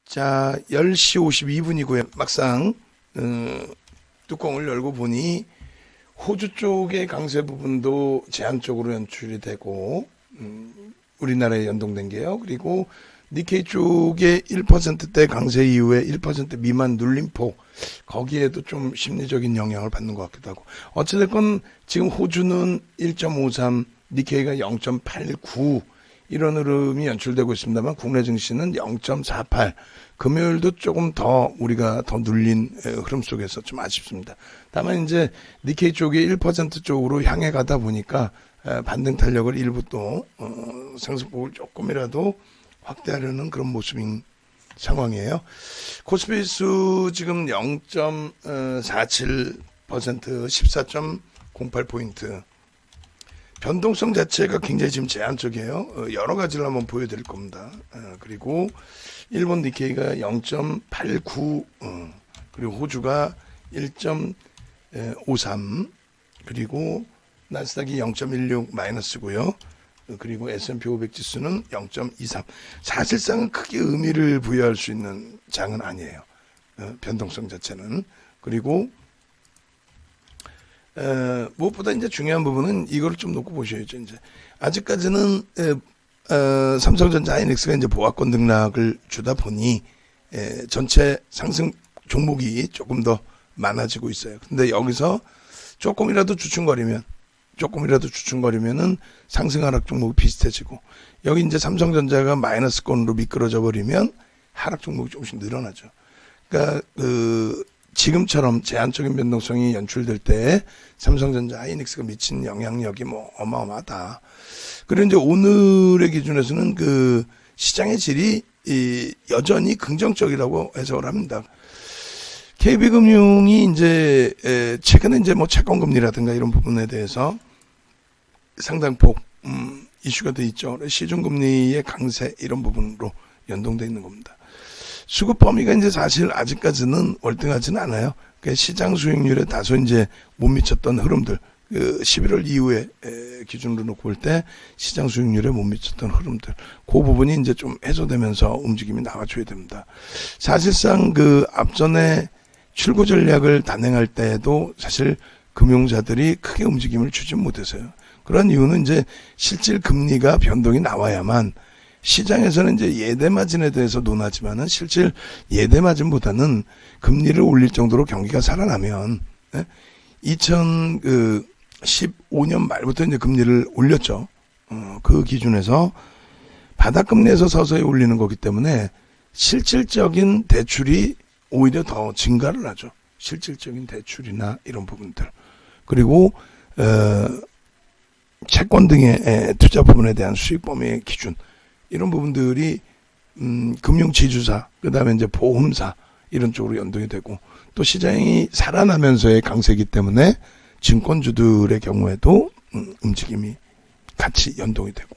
자, 10시 52분이고요. 막상 뚜껑을 열고 보니 호주 쪽의 강세 부분도 제한적으로 연출이 되고 우리나라에 연동된 게요. 그리고 니케이 쪽의 1%대 강세 이후에 1% 미만 눌림폭, 거기에도 좀 심리적인 영향을 받는 것 같기도 하고, 어찌됐건 지금 호주는 1.53, 니케이가 0.89 이런 흐름이 연출되고 있습니다만, 국내 증시는 0.48, 금요일도 조금 더 우리가 더 눌린 흐름 속에서 좀 아쉽습니다. 다만 이제 니케이 쪽이 1% 쪽으로 향해 가다 보니까 반등 탄력을 일부 또 상승폭을 조금이라도 확대하려는 그런 모습인 상황이에요. 코스피 지수 지금 0.47%, 14.08포인트. 변동성 자체가 굉장히 지금 제한적이에요. 여러 가지를 한번 보여드릴 겁니다. 그리고 일본 니케이가 0.89, 그리고 호주가 1.53, 그리고 나스닥이 0.16 마이너스고요. 그리고 S&P 500 지수는 0.23. 사실상은 크게 의미를 부여할 수 있는 장은 아니에요. 변동성 자체는. 그리고 무엇보다 이제 중요한 부분은 이거를 좀 놓고 보셔야죠. 이제 아직까지는 삼성전자 하이닉스가 이제 보합권 등락을 주다 보니 전체 상승 종목이 조금 더 많아지고 있어요. 근데 여기서 조금이라도 주춤거리면은 상승 하락 종목이 비슷해지고, 여기 이제 삼성전자가 마이너스권으로 미끄러져 버리면 하락 종목이 조금씩 늘어나죠. 그러니까 지금처럼 제한적인 변동성이 연출될 때 삼성전자 하이닉스가 미친 영향력이 뭐 어마어마하다. 그리고 이제 오늘의 기준에서는 그 시장의 질이 여전히 긍정적이라고 해석을 합니다. KB금융이 이제 최근에 이제 뭐 채권금리라든가 이런 부분에 대해서 상당폭 이슈가 돼 있죠. 시중금리의 강세 이런 부분으로 연동돼 있는 겁니다. 수급 범위가 이제 사실 아직까지는 월등하지는 않아요. 그러니까 시장 수익률에 다소 이제 못 미쳤던 흐름들, 11월 이후에 기준으로 놓고 볼 때 시장 수익률에 못 미쳤던 흐름들, 그 부분이 이제 좀 해소되면서 움직임이 나와줘야 됩니다. 사실상 그 앞전에 출구 전략을 단행할 때에도 사실 금융자들이 크게 움직임을 주지 못해서요. 그런 이유는 이제 실질 금리가 변동이 나와야만, 시장에서는 이제 예대마진에 대해서 논하지만은 실질 예대마진보다는 금리를 올릴 정도로 경기가 살아나면, 2015년 말부터 이제 금리를 올렸죠. 그 기준에서 바닥금리에서 서서히 올리는 거기 때문에 실질적인 대출이 오히려 더 증가를 하죠. 실질적인 대출이나 이런 부분들. 그리고 채권 등의 투자 부분에 대한 수익 범위의 기준, 이런 부분들이 금융지주사, 그 다음에 이제 보험사 이런 쪽으로 연동이 되고, 또 시장이 살아나면서의 강세이기 때문에 증권주들의 경우에도 움직임이 같이 연동이 되고,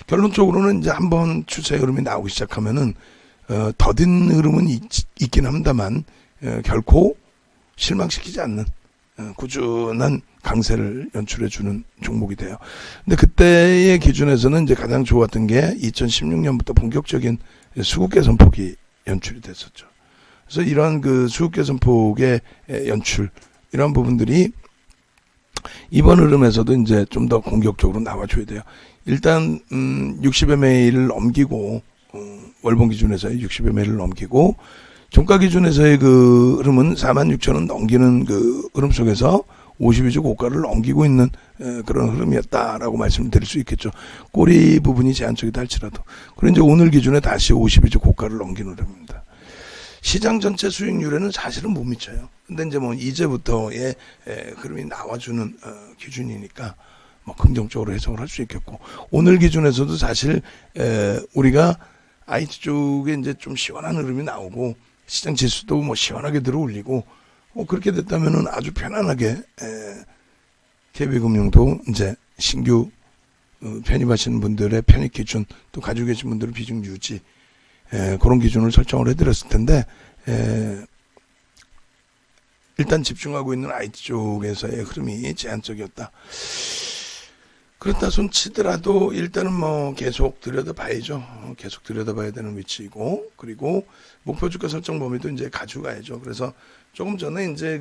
결론적으로는 이제 한번 추세 흐름이 나오기 시작하면은 더딘 흐름은 있긴 합니다만 결코 실망시키지 않는 꾸준한 강세를 연출해주는 종목이 돼요. 근데 그때의 기준에서는 이제 가장 좋았던 게 2016년부터 본격적인 수급 개선폭이 연출이 됐었죠. 그래서 이런 그 수급 개선폭의 연출, 이런 부분들이 이번 흐름에서도 이제 좀 더 공격적으로 나와줘야 돼요. 일단 60MA를 넘기고, 월봉 기준에서의 60MA를 넘기고, 종가 기준에서의 그 흐름은 46,000원 넘기는 그 흐름 속에서 52주 고가를 넘기고 있는 그런 흐름이었다라고 말씀을 드릴 수 있겠죠. 꼬리 부분이 제한적이다 할지라도. 그리고 이제 오늘 기준에 다시 52주 고가를 넘기는 흐름입니다. 시장 전체 수익률에는 사실은 못 미쳐요. 근데 이제 뭐 이제부터의 흐름이 나와주는 기준이니까 뭐 긍정적으로 해석을 할 수 있겠고, 오늘 기준에서도 사실 우리가 IT 쪽에 이제 좀 시원한 흐름이 나오고, 시장 지수도 뭐 시원하게 들어올리고, 그렇게 됐다면은 아주 편안하게 KB금융도 이제 신규 편입하시는 분들의 편입 기준, 또 가지고 계신 분들의 비중 유지, 그런 기준을 설정을 해드렸을 텐데, 일단 집중하고 있는 IT 쪽에서의 흐름이 제한적이었다. 그렇다 손 치더라도 일단은 뭐 계속 들여다봐야죠. 계속 들여다봐야 되는 위치이고, 그리고 목표 주가 설정 범위도 이제 가져가야죠. 그래서 조금 전에 이제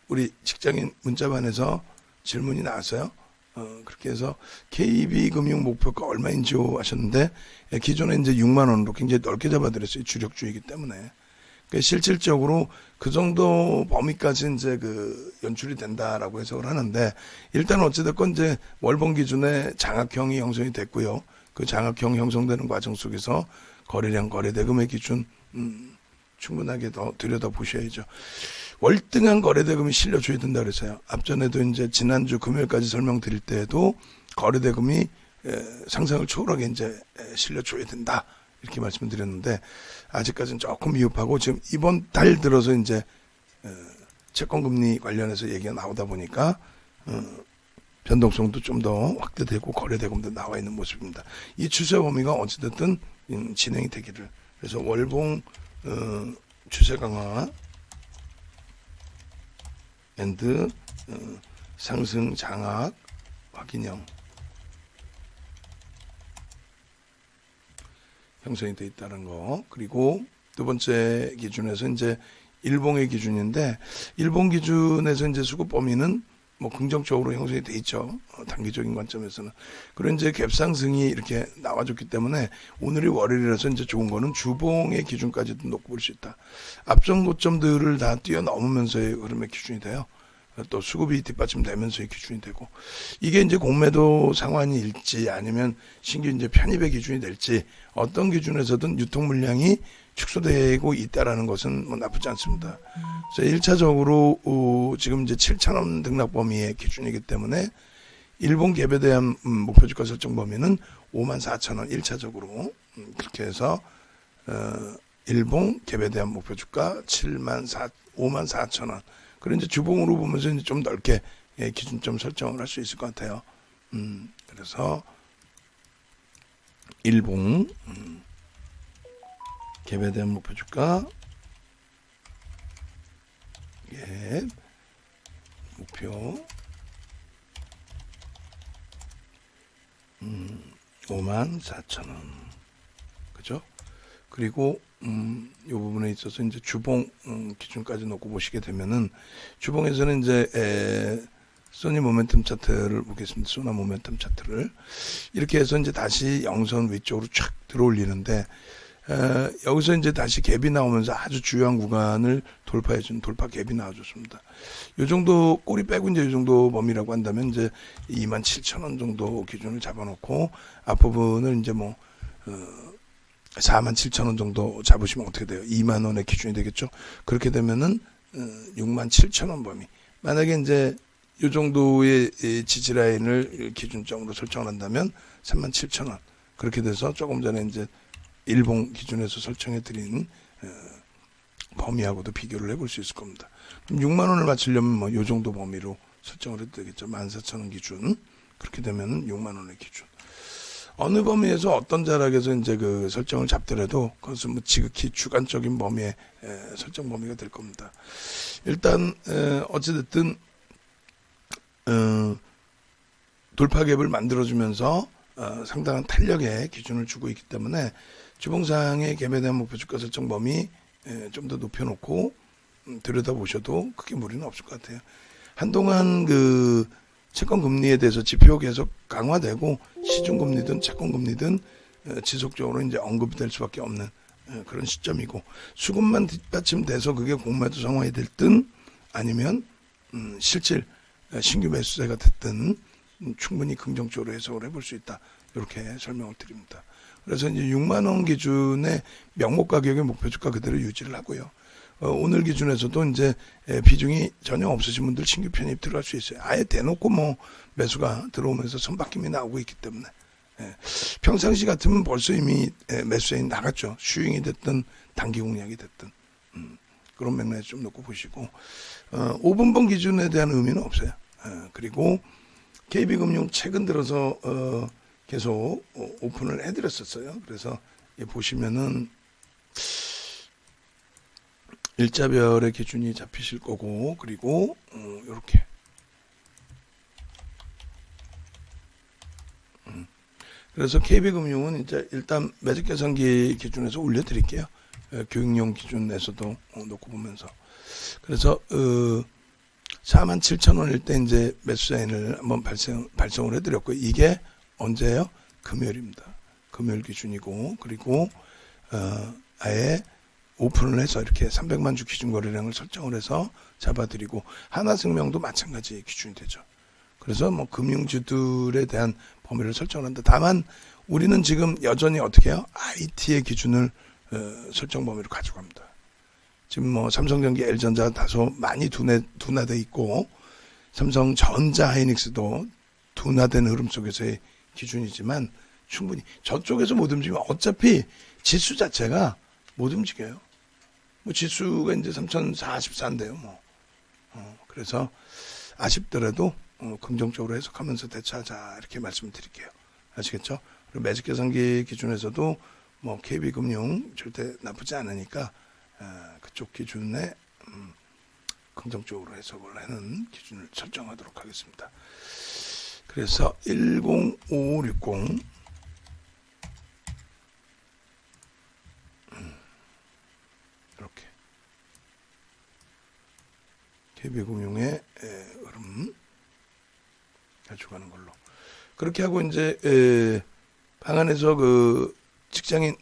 우리 직장인 문자반에서 질문이 나왔어요. 그렇게 해서 KB금융 목표가 얼마인지 하셨는데, 기존에 이제 6만 원으로 굉장히 넓게 잡아드렸어요. 주력주이기 때문에. 실질적으로 그 정도 범위까지 이제 연출이 된다라고 해석을 하는데, 일단 어찌됐건 이제 월봉 기준에 장악형이 형성이 됐고요. 그 장악형 형성되는 과정 속에서 거래량, 거래대금의 기준, 충분하게 더 들여다보셔야죠. 월등한 거래대금이 실려줘야 된다 그랬어요. 앞전에도 이제 지난주 금요일까지 설명드릴 때에도 거래대금이 상상을 초월하게 이제 실려줘야 된다. 이렇게 말씀을 드렸는데, 아직까지는 조금 미흡하고, 지금 이번 달 들어서 이제 채권금리 관련해서 얘기가 나오다 보니까 변동성도 좀 더 확대되고 거래대금도 나와 있는 모습입니다. 이 추세 범위가 어찌됐든 진행이 되기를. 그래서 월봉 추세 강화 앤드 상승 장악 확인형 형성이 되어 있다는 거. 그리고 두 번째 기준에서 이제 일봉의 기준인데, 일봉 기준에서 이제 수급 범위는 뭐 긍정적으로 형성이 돼 있죠. 단기적인 관점에서는. 그리고 이제 갭상승이 이렇게 나와줬기 때문에 오늘이 월요일이라서 이제 좋은 거는 주봉의 기준까지도 놓고 볼 수 있다. 앞전 고점들을 다 뛰어넘으면서의 흐름의 기준이 돼요. 또 수급이 뒷받침되면서의 기준이 되고, 이게 이제 공매도 상환일지 아니면 신규 이제 편입의 기준이 될지, 어떤 기준에서든 유통 물량이 축소되고 있다라는 것은 뭐 나쁘지 않습니다. 그래서 1차적으로 지금 이제 7,000원 등락 범위의 기준이기 때문에 일본 갭에 대한 목표 주가 설정 범위는 54,000원 1차적으로 그렇게 해서 일본 갭에 대한 목표 주가 54,000원. 그리고 이제 주봉으로 보면서 이제 좀 넓게 기준점 설정을 할 수 있을 것 같아요. 그래서 일봉 갭에 대한 목표 주가 갭 목표 54,000원 그죠? 그리고 이 부분에 있어서 이제 주봉 기준까지 놓고 보시게 되면은, 주봉에서는 이제 소니 모멘텀 차트를 보겠습니다. 소나 모멘텀 차트를 이렇게 해서 이제 다시 영선 위쪽으로 촥 들어올리는데, 여기서 이제 다시 갭이 나오면서 아주 중요한 구간을 돌파해준 돌파 갭이 나와줬습니다. 요 정도 꼬리 빼고 이제 이 정도 범위라고 한다면 이제 27,000원 정도 기준을 잡아놓고 앞부분을 이제 뭐 47,000원 정도 잡으시면 어떻게 돼요? 2만 원의 기준이 되겠죠. 그렇게 되면은 67,000원 범위. 만약에 이제 이 정도의 지지 라인을 기준점으로 설정을 한다면 37,000원. 그렇게 돼서 조금 전에 이제 일봉 기준에서 설정해 드린 범위하고도 비교를 해볼 수 있을 겁니다. 그럼 6만 원을 맞추려면 뭐 이 정도 범위로 설정을 해도 되겠죠. 14,000원 기준. 그렇게 되면은 6만 원의 기준. 어느 범위에서 어떤 자락에서 이제 설정을 잡더라도 그것은 뭐 지극히 주관적인 범위의 설정 범위가 될 겁니다. 일단 어찌됐든 돌파 갭을 만들어주면서 상당한 탄력의 기준을 주고 있기 때문에 주봉상의 갭에 대한 목표 주가 설정 범위 좀 더 높여놓고 들여다보셔도 크게 무리는 없을 것 같아요. 한동안 채권 금리에 대해서 지표 계속 강화되고 시중금리든 채권금리든 지속적으로 이제 언급이 될 수밖에 없는 그런 시점이고, 수급만 뒷받침돼서 그게 공매도 상황이 됐든 아니면 실질 신규 매수세가 됐든 충분히 긍정적으로 해석을 해볼 수 있다. 이렇게 설명을 드립니다. 그래서 이제 6만 원 기준의 명목 가격의 목표 주가 그대로 유지를 하고요. 오늘 기준에서도 이제 비중이 전혀 없으신 분들 신규 편입 들어갈 수 있어요. 아예 대놓고 뭐 매수가 들어오면서 선박김이 나오고 있기 때문에, 평상시 같으면 벌써 이미 매수세인 나갔죠. 슈잉이 됐든 단기 공략이 됐든 그런 맥락에서 좀 놓고 보시고, 5분봉 기준에 대한 의미는 없어요. 그리고 KB금융 최근 들어서 계속 오픈을 해드렸었어요. 그래서 보시면은 일자별의 기준이 잡히실 거고, 그리고 이렇게 그래서 KB금융은 이제 일단 매직 계산기 기준에서 올려드릴게요. 교육용 기준에서도 놓고 보면서. 그래서 47,000원일 때 이제 매수 사인을 한번 발송을 해드렸고, 이게 언제예요? 금요일입니다. 금요일 기준이고, 그리고 아예 오픈을 해서 이렇게 300만 주 기준 거래량을 설정을 해서 잡아드리고, 하나생명도 마찬가지 기준이 되죠. 그래서 뭐 금융주들에 대한 범위를 설정을 한다. 다만 우리는 지금 여전히 어떻게 해요? IT의 기준을 설정 범위로 가져갑니다. 지금 뭐 삼성전기, L전자 다소 많이 둔화돼 있고, 삼성전자, 하이닉스도 둔화된 흐름 속에서의 기준이지만 충분히 저쪽에서 못 움직이면 어차피 지수 자체가 못 움직여요. 뭐 지수가 이제 3044인데요. 뭐 그래서 아쉽더라도 긍정적으로 해석하면서 대처하자, 이렇게 말씀을 드릴게요. 아시겠죠? 그리고 매직 계산기 기준에서도 뭐 KB금융 절대 나쁘지 않으니까 그쪽 기준에 긍정적으로 해석을 하는 기준을 설정하도록 하겠습니다. 그래서 105560 이렇게 KB금융의 흐름 가져가는 걸로, 그렇게 하고 이제 방안에서 그 직장인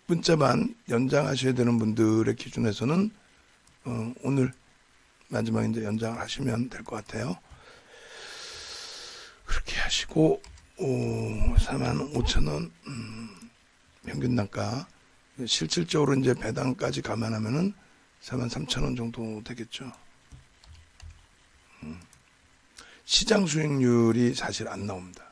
문자만 연장하셔야 되는 분들의 기준에서는 오늘 마지막 이제 연장을 하시면 될 것 같아요. 그렇게 하시고 45,000원 평균 단가, 실질적으로 이제 배당까지 감안하면은 43,000원 정도 되겠죠. 시장 수익률이 사실 안 나옵니다.